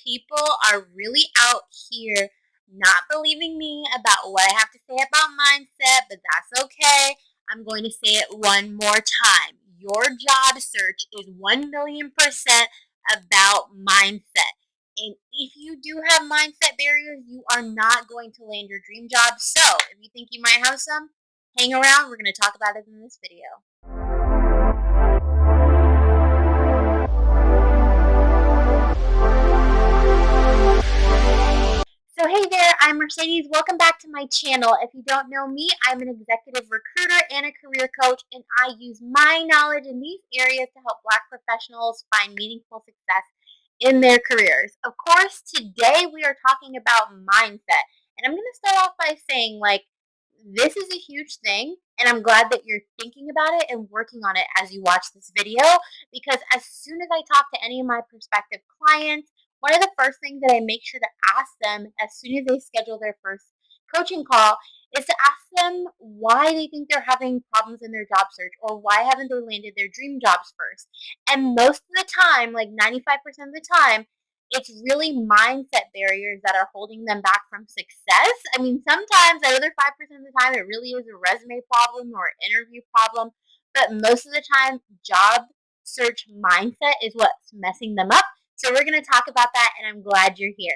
people are really out here not believing me about what I have to say about mindset, but that's okay. I'm going to say it one more time. Your job search is 1,000,000% about mindset. And if you do have mindset barriers, you are not going to land your dream job. So, if you think you might have some, hang around. We're going to talk about it in this video. So hey there, I'm Mercedes. Welcome back to my channel. If you don't know me, I'm an executive recruiter and a career coach, and I use my knowledge in these areas to help Black professionals find meaningful success in their careers. Of course, today we are talking about mindset. And I'm going to start off by saying, this is a huge thing, and I'm glad that you're thinking about it and working on it as you watch this video, because as soon as I talk to any of my prospective clients, one of the first things that I make sure to ask them as soon as they schedule their first coaching call is to ask them why they think they're having problems in their job search, or why haven't they landed their dream jobs first. And most of the time, like 95% of the time, it's really mindset barriers that are holding them back from success. I mean, sometimes that other 5% of the time, it really is a resume problem or interview problem. But most of the time, job search mindset is what's messing them up. So we're going to talk about that, and I'm glad you're here.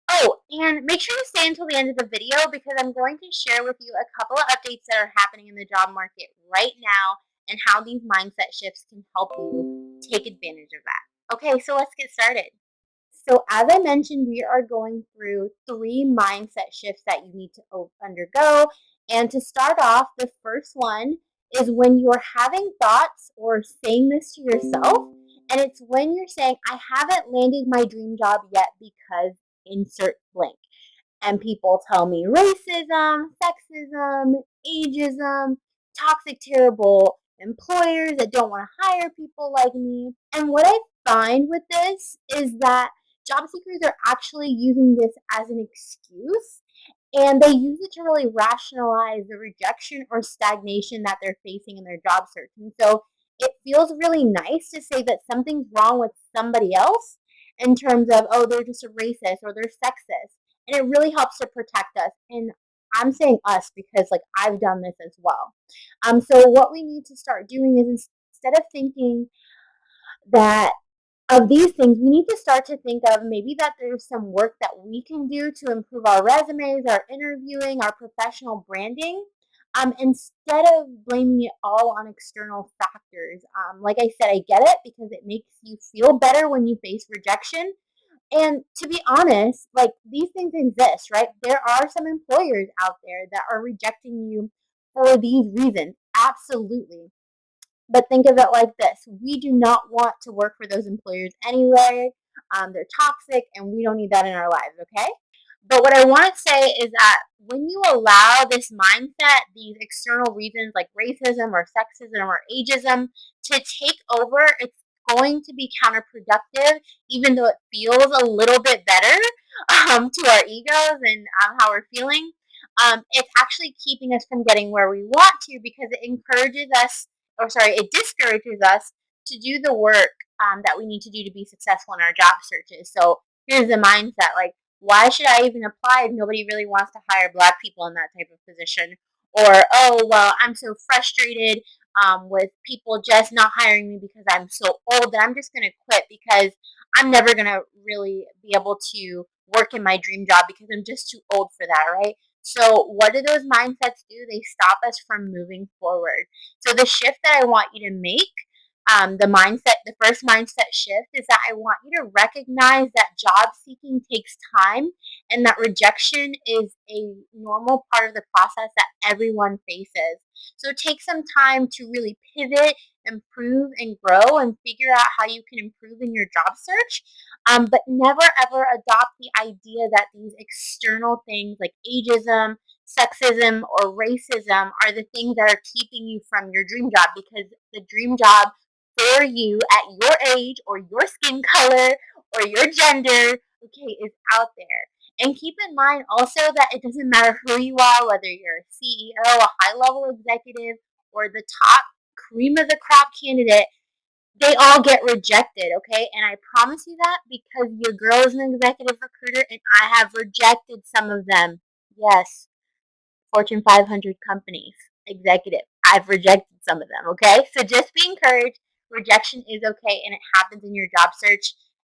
Oh, and make sure to stay until the end of the video, because I'm going to share with you a couple of updates that are happening in the job market right now and how these mindset shifts can help you take advantage of that. Okay, so let's get started. So as I mentioned, we are going through 3 mindset shifts that you need to undergo. And to start off, the first one is when you're having thoughts or saying this to yourself. And it's when you're saying, I haven't landed my dream job yet because insert blank. And people tell me racism, sexism, ageism, toxic, terrible employers that don't want to hire people like me. And what I find with this is that job seekers are actually using this as an excuse, and they use it to really rationalize the rejection or stagnation that they're facing in their job search. And so it feels really nice to say that something's wrong with somebody else, in terms of, oh, they're just a racist or they're sexist. And it really helps to protect us. And I'm saying us because, I've done this as well. So what we need to start doing is, instead of thinking that of these things, we need to start to think of maybe that there's some work that we can do to improve our resumes, our interviewing, our professional branding, instead of blaming it all on external factors. Like I said, I get it, because it makes you feel better when you face rejection. And to be honest, these things exist, right? There are some employers out there that are rejecting you for these reasons. Absolutely. But think of it like this: we do not want to work for those employers anyway. They're toxic, and we don't need that in our lives, okay? But what I want to say is that when you allow this mindset, these external reasons like racism or sexism or ageism to take over, it's going to be counterproductive, even though it feels a little bit better to our egos and how we're feeling. It's actually keeping us from getting where we want to, because it encourages us, it discourages us to do the work that we need to do to be successful in our job searches. So here's the mindset: why should I even apply if nobody really wants to hire Black people in that type of position? Or, oh, well, I'm so frustrated with people just not hiring me because I'm so old that I'm just going to quit, because I'm never going to really be able to work in my dream job because I'm just too old for that, right? So what do those mindsets do? They stop us from moving forward. So the shift that I want you to make, the first mindset shift, is that I want you to recognize that job seeking takes time, and that rejection is a normal part of the process that everyone faces. So take some time to really pivot, improve, and grow, and figure out how you can improve in your job search. But never ever adopt the idea that these external things like ageism, sexism, or racism are the things that are keeping you from your dream job, because the dream job for you at your age, or your skin color, or your gender, okay, is out there. And keep in mind also that it doesn't matter who you are, whether you're a CEO, a high level executive, or the top cream of the crop candidate. They all get rejected, okay? And I promise you that because your girl is an executive recruiter and I have rejected some of them. Yes, Fortune 500 companies, executive. I've rejected some of them, okay? So just be encouraged. Rejection is okay and it happens in your job search.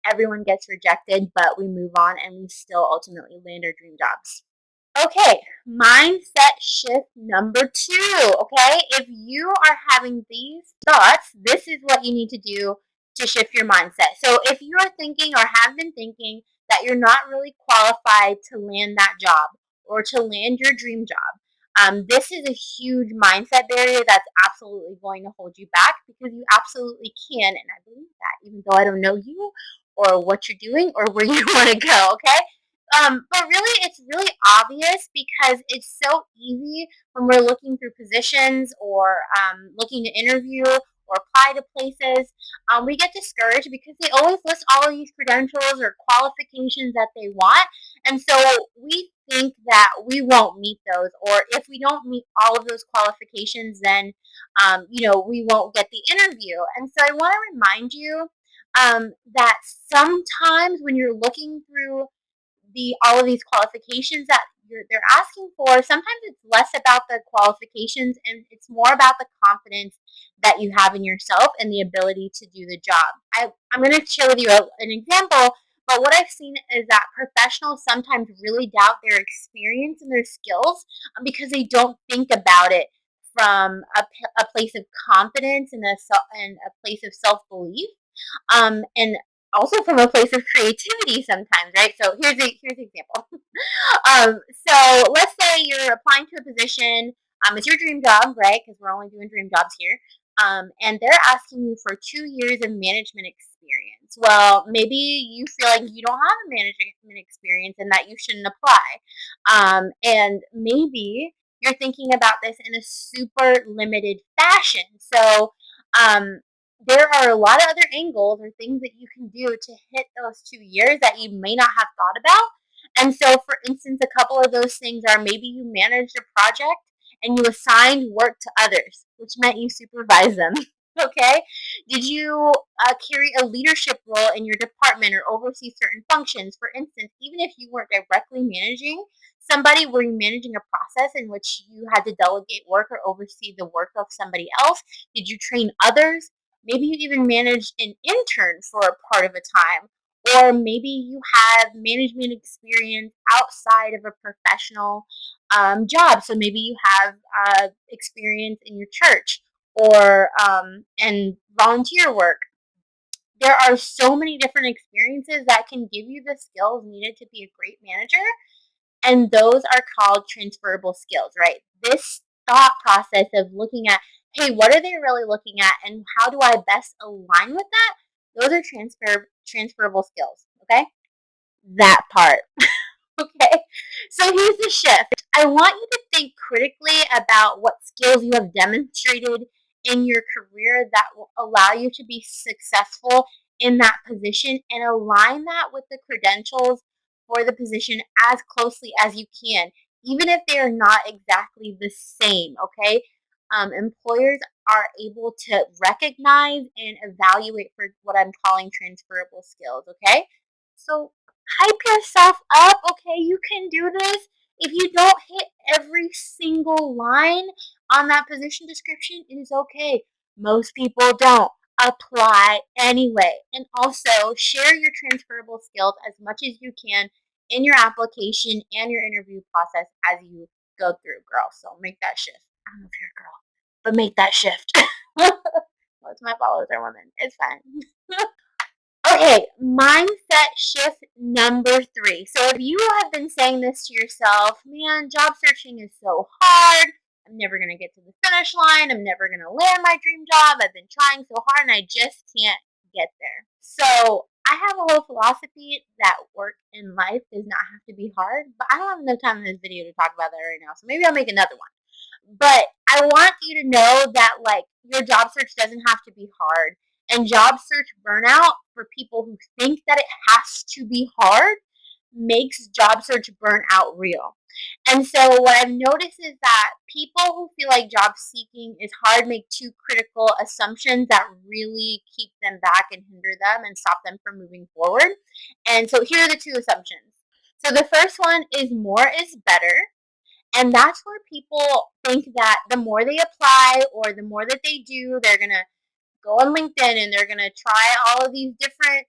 Everyone gets rejected, but we move on and we still ultimately land our dream jobs. Okay, mindset shift number 2. Okay, if you are having these thoughts, this is what you need to do to shift your mindset. So, if you are thinking or have been thinking that you're not really qualified to land that job or to land your dream job, this is a huge mindset barrier that's absolutely going to hold you back because you absolutely can. And I believe that, even though I don't know you or what you're doing or where you want to go. Okay, but really, it's really obvious because it's so easy when we're looking through positions or looking to interview or apply to places. We get discouraged because they always list all of these credentials or qualifications that they want. And so we think that we won't meet those, or if we don't meet all of those qualifications, then, we won't get the interview. And so I want to remind you that sometimes when you're looking through all of these qualifications that they're asking for, sometimes it's less about the qualifications and it's more about the confidence that you have in yourself and the ability to do the job. I'm going to share with you an example, but what I've seen is that professionals sometimes really doubt their experience and their skills because they don't think about it from a place of confidence and a place of self-belief, and also from a place of creativity sometimes, right? So here's an example. So let's say you're applying to a position. It's your dream job, right? Because we're only doing dream jobs here. And they're asking you for 2 years of management experience. Well, maybe you feel like you don't have a management experience and that you shouldn't apply. And maybe you're thinking about this in a super limited fashion. So, there are a lot of other angles or things that you can do to hit those 2 years that you may not have thought about. And so, for instance, a couple of those things are maybe you managed a project and you assigned work to others, which meant you supervise them. Okay? Did you carry a leadership role in your department or oversee certain functions? For instance, even if you weren't directly managing somebody, were you managing a process in which you had to delegate work or oversee the work of somebody else? Did you train others? Maybe you even managed an intern for a part of a time, or maybe you have management experience outside of a professional job. So maybe you have experience in your church or and volunteer work. There are so many different experiences that can give you the skills needed to be a great manager, and those are called transferable skills, right? This thought process of looking at, hey, what are they really looking at and how do I best align with that? Those are transferable skills, okay? That part. Okay, so here's the shift. I want you to think critically about what skills you have demonstrated in your career that will allow you to be successful in that position and align that with the credentials for the position as closely as you can, even if they are not exactly the same. Okay, employers are able to recognize and evaluate for what I'm calling transferable skills. Okay, so hype yourself up, okay? You can do this. If you don't hit every single line on that position description, it is okay. Most people don't. Apply anyway. And also share your transferable skills as much as you can in your application and your interview process as you go through, girl. So make that shift. I don't know if you're a girl, but make that shift. Most of my followers are women. It's fine. Okay, mindset shift number 3. So if you have been saying this to yourself, man, job searching is so hard. I'm never going to get to the finish line. I'm never going to land my dream job. I've been trying so hard and I just can't get there. So I have a whole philosophy that work in life does not have to be hard, but I don't have enough time in this video to talk about that right now. So maybe I'll make another one. But I want you to know that like your job search doesn't have to be hard. And job search burnout for people who think that it has to be hard makes job search burnout real. And so what I've noticed is that people who feel like job seeking is hard make two critical assumptions that really keep them back and hinder them and stop them from moving forward. And so here are the two assumptions. So the first one is more is better. And that's where people think that the more they apply or the more that they do, they're going to go on LinkedIn and they're going to try all of these different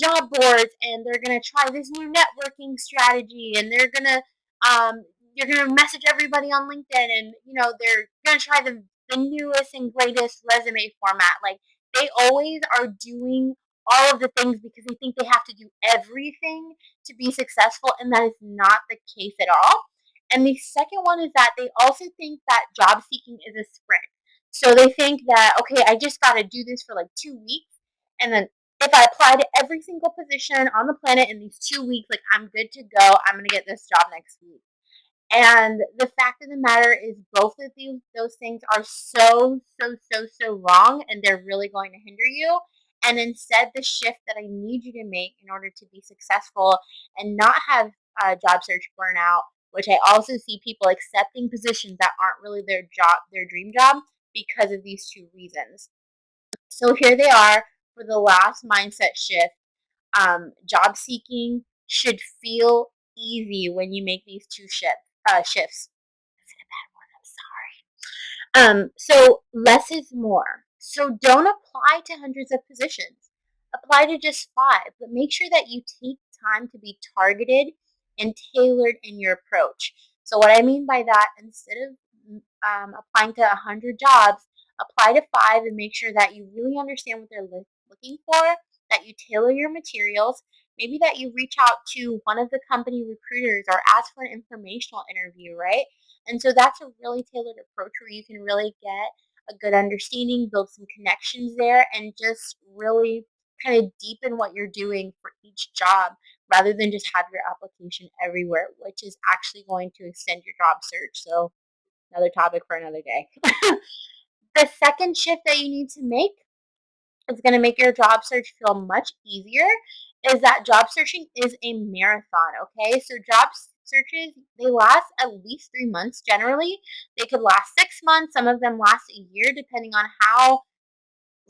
job boards, and they're going to try this new networking strategy, and you're going to message everybody on LinkedIn, and they're going to try the newest and greatest resume format. Like, they always are doing all of the things because they think they have to do everything to be successful, and that is not the case at all. And the second one is that they also think that job seeking is a sprint. So they think that, okay, I just got to do this for like 2 weeks. And then if I apply to every single position on the planet in these 2 weeks, like, I'm good to go. I'm going to get this job next week. And the fact of the matter is, both of those things are so wrong, and they're really going to hinder you. And instead, the shift that I need you to make in order to be successful and not have job search burnout, which I also see people accepting positions that aren't really their dream job, because of these two reasons. So here they are for the last mindset shift. Job seeking should feel easy when you make these two shifts. So less is more. So don't apply to hundreds of positions. Apply to just 5, but make sure that you take time to be targeted and tailored in your approach. So what I mean by that, instead of applying to 100 jobs, apply to 5 and make sure that you really understand what they're looking for, that you tailor your materials, maybe that you reach out to one of the company recruiters or ask for an informational interview, right? And so that's a really tailored approach where you can really get a good understanding, build some connections there, and just really kind of deepen what you're doing for each job, rather than just have your application everywhere, which is actually going to extend your job search. So, another topic for another day. The second shift that you need to make is going to make your job search feel much easier, is that job searching is a marathon. Okay, so job searches, they last at least 3 months generally. They could last 6 months, some of them last a year, depending on how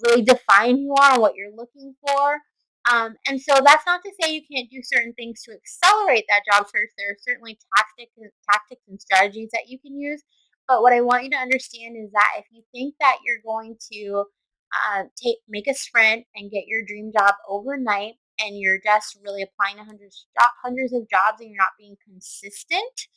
really define who you are and what you're looking for. And so that's not to say you can't do certain things to accelerate that job search. There are certainly tactics and strategies that you can use. But what I want you to understand is that if you think that you're going to make a sprint and get your dream job overnight, and you're just really applying to hundreds of jobs and you're not being consistent,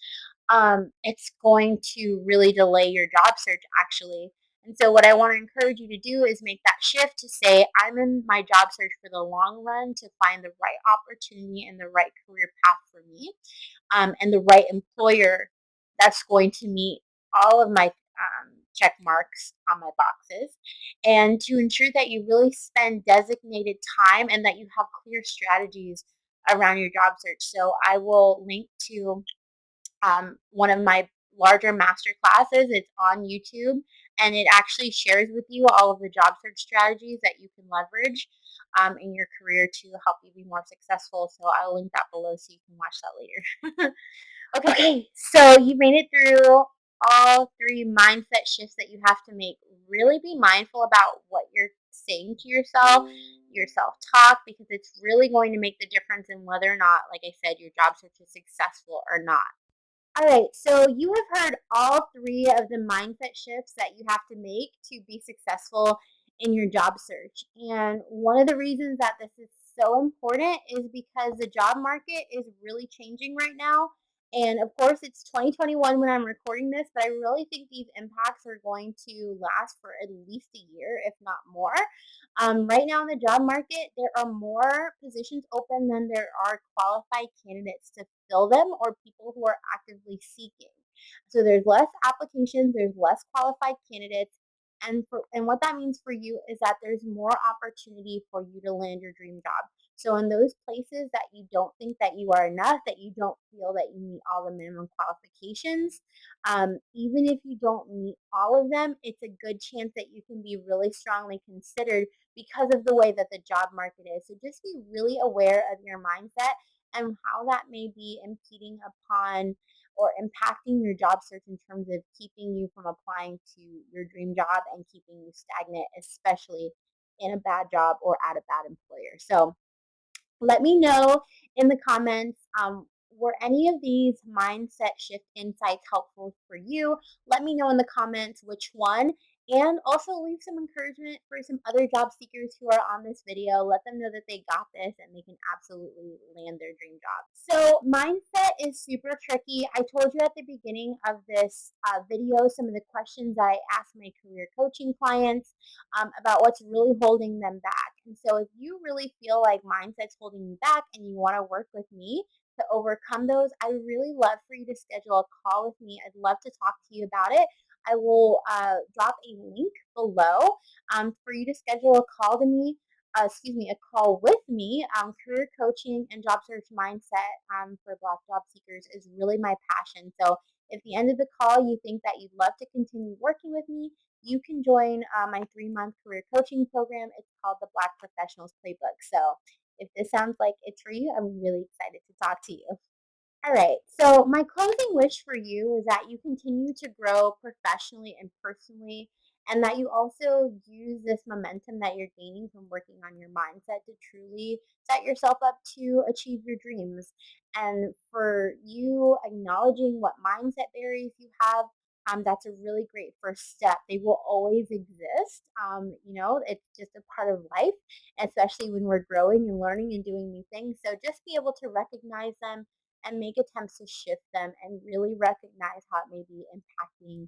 it's going to really delay your job search, actually. And so, what I want to encourage you to do is make that shift to say, I'm in my job search for the long run to find the right opportunity and the right career path for me, and the right employer that's going to meet all of my check marks on my boxes, and to ensure that you really spend designated time and that you have clear strategies around your job search. So, I will link to one of my larger master classes. It's on YouTube, and it actually shares with you all of the job search strategies that you can leverage in your career to help you be more successful. So I'll link that below so you can watch that later. Okay, so you made it through all 3 mindset shifts that you have to make. Really be mindful about what you're saying to yourself, your self talk, because it's really going to make the difference in whether or not, like I said, your job search is successful or not. All right, so you have heard all 3 of the mindset shifts that you have to make to be successful in your job search. And one of the reasons that this is so important is because the job market is really changing right now. And of course, it's 2021 when I'm recording this, but I really think these impacts are going to last for at least a year, if not more. Right now in the job market, there are more positions open than there are qualified candidates to fill them, or people who are actively seeking. So there's less applications, there's less qualified candidates, and what that means for you is that there's more opportunity for you to land your dream job. So in those places that you don't think that you are enough, that you don't feel that you meet all the minimum qualifications, even if you don't meet all of them, it's a good chance that you can be really strongly considered because of the way that the job market is. So just be really aware of your mindset and how that may be impeding upon or impacting your job search in terms of keeping you from applying to your dream job and keeping you stagnant, especially in a bad job or at a bad employer. So let me know in the comments, were any of these mindset shift insights helpful for you? Let me know in the comments which one. And also leave some encouragement for some other job seekers who are on this video. Let them know that they got this and they can absolutely land their dream job. So mindset is super tricky. I told you at the beginning of this video some of the questions I ask my career coaching clients about what's really holding them back. And so, if you really feel like mindset's holding you back and you want to work with me to overcome those, I really love for you to schedule a call with me. I'd love to talk to you about it. I will drop a link below for you to schedule a call to me. A call with me. Career coaching and job search mindset for Black job seekers is really my passion. So, if at the end of the call you think that you'd love to continue working with me, you can join my 3-month career coaching program. It's called the Black Professionals Playbook. So if this sounds like it's for you, I'm really excited to talk to you. All right. So, my closing wish for you is that you continue to grow professionally and personally, and that you also use this momentum that you're gaining from working on your mindset to truly set yourself up to achieve your dreams. And for you acknowledging what mindset barriers you have, that's a really great first step. They will always exist. It's just a part of life, especially when we're growing and learning and doing new things. So just be able to recognize them and make attempts to shift them and really recognize how it may be impacting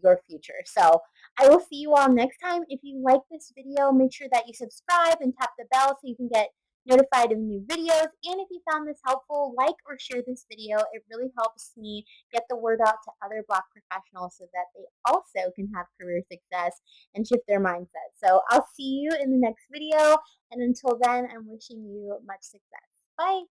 your future. So I will see you all next time. If you like this video, make sure that you subscribe and tap the bell so you can get notified of new videos. And if you found this helpful, like or share this video. It really helps me get the word out to other Black professionals so that they also can have career success and shift their mindset. So I'll see you in the next video. And until then, I'm wishing you much success. Bye.